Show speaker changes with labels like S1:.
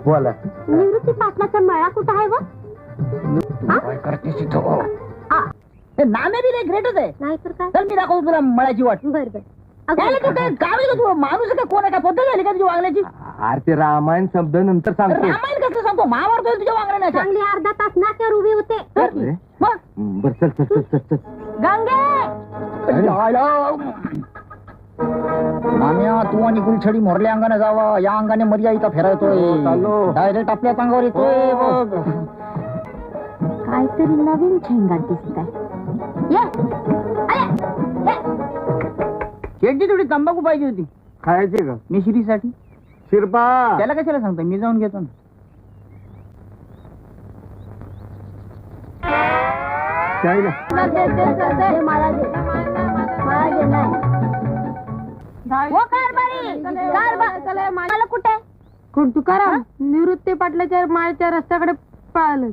S1: बोला.
S2: निवृत्ती पाटलाचा मळा कुठं आहे व?
S1: काय करतेस इथं?
S3: नामे बी लय ग्रेटच आहे.
S2: नाही तर काय?
S3: चल मी दाखवतो तुला मळाची वाट.
S2: बर बर.
S3: त्याला तू काय गावी का तू माणूस आहे का कोण आहे का पद्धत झाली का तुझ्या वागण्याची?
S1: अरे ते रामायण शब्द नंतर सांगतो.
S3: रामायण कसं सांगतो महाभारत होईल तुझ्या वागण्याच्या.
S2: चांगली अर्धा तास नाक्यावर उभी होते.
S1: अरे,
S3: मग
S1: बर चल चल चल चल चल.
S2: गंगे
S3: माम्या तू आणि गुलछडी मोरल्या अंगाने जावा, या अंगाने मर्या इथं फिरायतोय.
S1: चाललो.
S3: डायरेक्ट आपल्याच अंगावर येतोय बघ.
S2: काहीतरी नवीन झेंगाट दिसत आहे.
S3: शेटची थोडी तंबाखू पाहिजे होती
S1: खायचे का
S3: मिश्रीसाठी.
S1: शिरपा?
S3: त्याला कशाला सांगता, मी जाऊन घेतो ना.
S1: चायला.
S2: कुठे तुकाराम निवृत्ती पाटलाच्या माळच्या रस्त्याकडे पळालं.